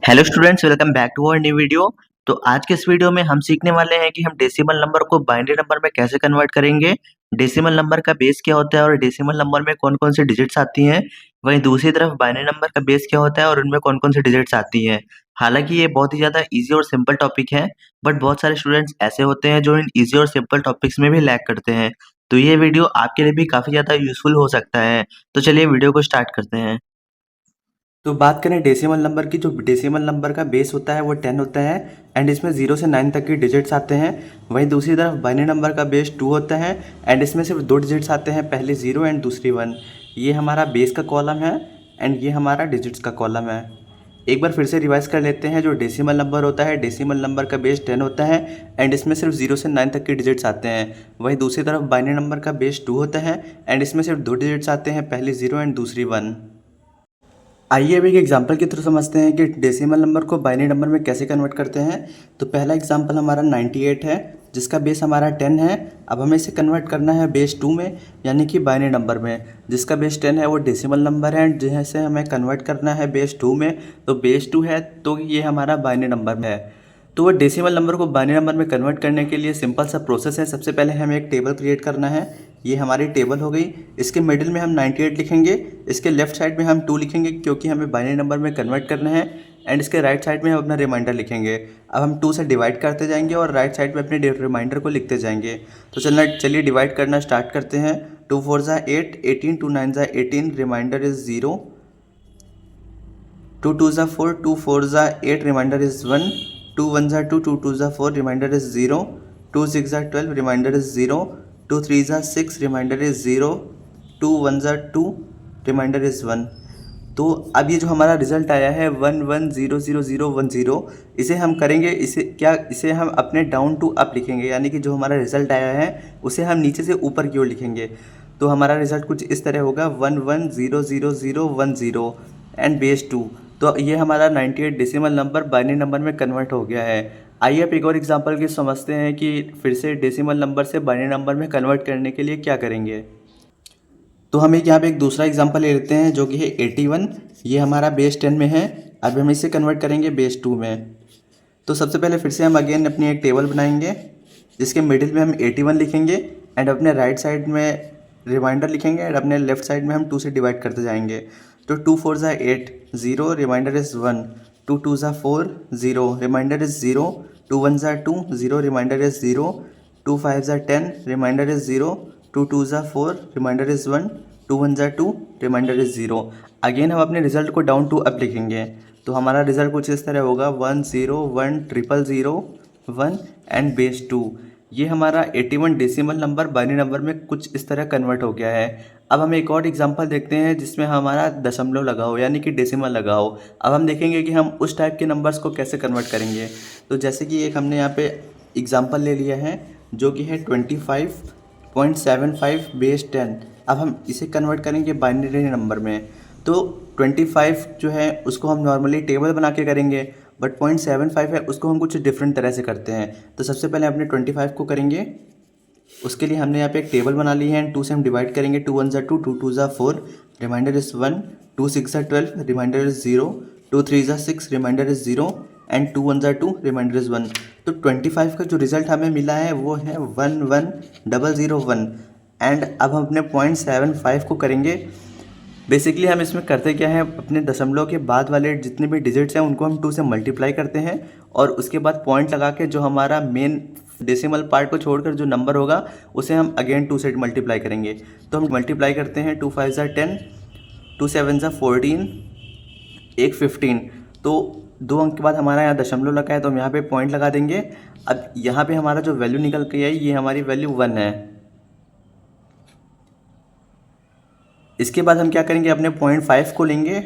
Hello students, welcome back to our new video. तो आज के इस वीडियो में हम सीखने वाले हैं कि हम डेसिमल नंबर को बाइनरी नंबर में कैसे कन्वर्ट करेंगे, डेसिमल नंबर का बेस क्या होता है और डेसिमल नंबर में कौन कौन सी डिजिट्स आती हैं। वहीं दूसरी तरफ बाइनरी नंबर का बेस क्या होता है और उनमें कौन कौन सी डिजिट्स आती हैं। हालांकि ये बहुत ही ज़्यादा ईजी और सिंपल टॉपिक है, बट बहुत सारे स्टूडेंट्स ऐसे होते हैं जो इन ईजी और सिंपल टॉपिक्स में भी लैग करते हैं। तो ये वीडियो आपके लिए भी काफ़ी ज़्यादा यूजफुल हो सकता है। तो चलिए वीडियो को स्टार्ट करते हैं। तो बात करें डेसिमल नंबर की, जो डेसिमल नंबर का बेस होता है वो 10 होता है एंड इसमें 0 से 9 तक की डिजिट्स आते हैं। वहीं दूसरी तरफ बाइनरी नंबर का बेस 2 होता है एंड इसमें सिर्फ दो डिजिट्स आते हैं, पहली 0 एंड दूसरी 1। ये हमारा बेस का कॉलम है एंड ये हमारा डिजिट्स का कॉलम है। एक बार फिर से रिवाइज कर लेते हैं। जो डेसिमल नंबर होता है, डेसिमल नंबर का बेस 10 होता है एंड इसमें सिर्फ 0 से 9 तक की डिजिट्स आते हैं। वहीं दूसरी तरफ बाइनरी नंबर का बेस 2 होता है एंड इसमें सिर्फ दो डिजिट्स आते हैं, पहली 0 एंड दूसरी 1। आइए अब एक एग्जांपल के थ्रू समझते हैं कि डेसिमल नंबर को बाइनरी नंबर में कैसे कन्वर्ट करते हैं। तो पहला एग्जांपल हमारा 98 है, जिसका बेस हमारा 10 है। अब हमें इसे कन्वर्ट करना है बेस 2 में, यानी कि बाइनरी नंबर में। जिसका बेस 10 है वो डेसिमल नंबर है, जिसे हमें कन्वर्ट करना है बेस 2 में। तो बेस 2 है तो ये हमारा बाइनरी नंबर में है। तो वो डेसिमल नंबर को बाइनरी नंबर में कन्वर्ट करने के लिए सिंपल सा प्रोसेस है। सबसे पहले हमें एक टेबल क्रिएट करना है। ये हमारी टेबल हो गई। इसके मिडिल में हम 98 लिखेंगे, इसके लेफ्ट साइड में हम 2 लिखेंगे क्योंकि हमें बाइनरी नंबर में कन्वर्ट करना है, एंड इसके राइट साइड में हम अपना रिमाइंडर लिखेंगे। अब हम 2 से डिवाइड करते जाएंगे और राइट साइड में अपने रिमाइंडर को लिखते जाएंगे। तो चलिए डिवाइड करना स्टार्ट करते हैं। 2 4 ज़ा 8, 18, 2 9 ज़ा 18, रिमाइंडर इज़ 0। 2 2 ज़ा 4, 2 4 ज़ा 8, रिमाइंडर इज़ 1। 2 1 ज़ा 2, 2 2 ज़ा 4, रिमाइंडर इज़ 0। 2 6 ज़ा 12, रिमाइंडर इज़ 0। 2 3 ज़ा 6, रिमाइंडर इज़ 0। 2 1 ज़ा 2, रिमाइंडर इज़ 1। तो अब ये जो हमारा रिजल्ट आया है 1 1 0 0 0 1 0, इसे हम करेंगे, इसे हम अपने डाउन टू अप लिखेंगे, यानी कि जो हमारा रिजल्ट आया है उसे हम नीचे से ऊपर की ओर लिखेंगे। तो हमारा रिजल्ट कुछ इस तरह होगा 1 1 0 0 0 1 0 एंड बेस 2। तो ये हमारा 98 डेसिमल नंबर बाइनरी नंबर में कन्वर्ट हो गया है। आइए अब एक और एग्जांपल के समझते हैं कि फिर से डेसिमल नंबर से बाइनरी नंबर में कन्वर्ट करने के लिए क्या करेंगे। तो हम एक यहाँ पे एक दूसरा एग्जांपल ले लेते हैं जो कि है 81। ये हमारा बेस 10 में है। अब हम इसे कन्वर्ट करेंगे बेस 2 में। तो सबसे पहले फिर से हम अगेन अपनी एक टेबल बनाएंगे, जिसके मिडिल में हम 81 लिखेंगे एंड अपने राइट साइड में रिमाइंडर लिखेंगे एंड अपने लेफ्ट साइड में हम 2 से डिवाइड करते जाएंगे। तो 2 4 ज़ा 8, 0, रिमाइंडर इज़ 1। 2 2 ज़ा 4, 0, रिमाइंडर इज़ 0। 2 1 ज़ा 2, 0, रिमाइंडर इज़ 0। 2 5 ज़ा 10, रिमाइंडर इज़ 0। 2 2 ज़ा 4, रिमाइंडर इज़ 1। 2 1 ज़ा 2, रिमाइंडर इज़ 0। अगेन हम अपने रिजल्ट को डाउन टू अप लिखेंगे। तो हमारा रिजल्ट कुछ इस तरह होगा 1 0 1 0 0 1 एंड बेस 2। ये हमारा 81 डेसिमल नंबर बाइनरी नंबर में कुछ इस तरह कन्वर्ट हो गया है। अब हम एक और एग्जांपल देखते हैं जिसमें हमारा दशमलव लगा हो, यानी कि डेसिमल लगा हो। अब हम देखेंगे कि हम उस टाइप के नंबर्स को कैसे कन्वर्ट करेंगे। तो जैसे कि एक हमने यहाँ पे एग्जांपल ले लिया है जो कि है 25.75 बेस 10। अब हम इसे कन्वर्ट करेंगे बाइनरी नंबर में। तो 25 जो है उसको हम नॉर्मली टेबल बना के करेंगे, बट 0.75 है उसको हम कुछ डिफरेंट तरह से करते हैं। तो सबसे पहले अपने 25 को करेंगे। उसके लिए हमने यहाँ पे एक टेबल बना ली है एंड 2 से हम डिवाइड करेंगे। 2 1 ज़ा 2, 2 2 ज़ा 4, रिमाइंडर इज़ 1। 2 6 ज़ा 12, रिमाइंडर इज़ 0। 2 3 ज़ा 6, रिमाइंडर इज़ 0 एंड 2 1 ज़ा 2, रिमाइंडर इज़ 1। तो 25 का जो रिजल्ट हमें मिला है वो है 1 1 0 0 1। एंड अब हम अपने 0.75 को करेंगे। बेसिकली हम इसमें करते क्या है, अपने दशमलव के बाद वाले जितने भी डिजिट्स हैं उनको हम 2 से मल्टीप्लाई करते हैं और उसके बाद पॉइंट लगा के जो हमारा मेन डेसिमल पार्ट को छोड़कर जो नंबर होगा उसे हम अगेन 2 से मल्टीप्लाई करेंगे। तो हम मल्टीप्लाई करते हैं। 2 5 ज़ा 10, 2 7 ज़ा 14, 1 15। तो 2 अंक के बाद हमारा यहाँ दशमलव लगा है तो हम यहाँ पे पॉइंट लगा देंगे। अब यहाँ पे हमारा जो वैल्यू निकल के आई ये हमारी वैल्यू 1 है। इसके बाद हम क्या करेंगे, अपने 0.5 को लेंगे,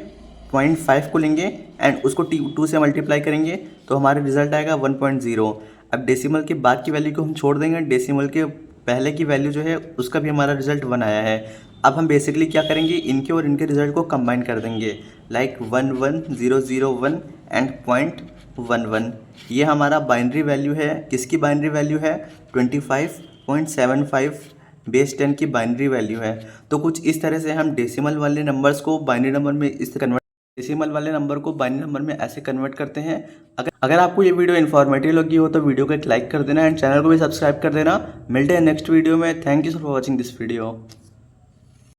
0.5 को लेंगे एंड उसको 2 से मल्टीप्लाई करेंगे तो हमारा रिजल्ट आएगा 1.0। अब डेसिमल के बाद की वैल्यू को हम छोड़ देंगे, डेसिमल के पहले की वैल्यू जो है उसका भी हमारा रिजल्ट 1 आया है। अब हम बेसिकली क्या करेंगे, इनके और इनके रिजल्ट को कंबाइन कर देंगे, लाइक 1 1 0 0 1 एंड 0.11। ये हमारा बाइनरी वैल्यू है। किसकी बाइनरी वैल्यू है? 25.75 बेस 10 की बाइनरी वैल्यू है। तो कुछ इस तरह से हम डेसिमल वाले नंबर्स को बाइनरी नंबर में इस कन्वर्ट डेसिमल वाले नंबर को बाइनरी नंबर में ऐसे कन्वर्ट करते हैं। अगर आपको ये वीडियो इन्फॉर्मेटिव लगी हो तो वीडियो को एक लाइक कर देना एंड चैनल को भी सब्सक्राइब कर देना। मिलते हैं नेक्स्ट वीडियो में। Thank you for watching this video.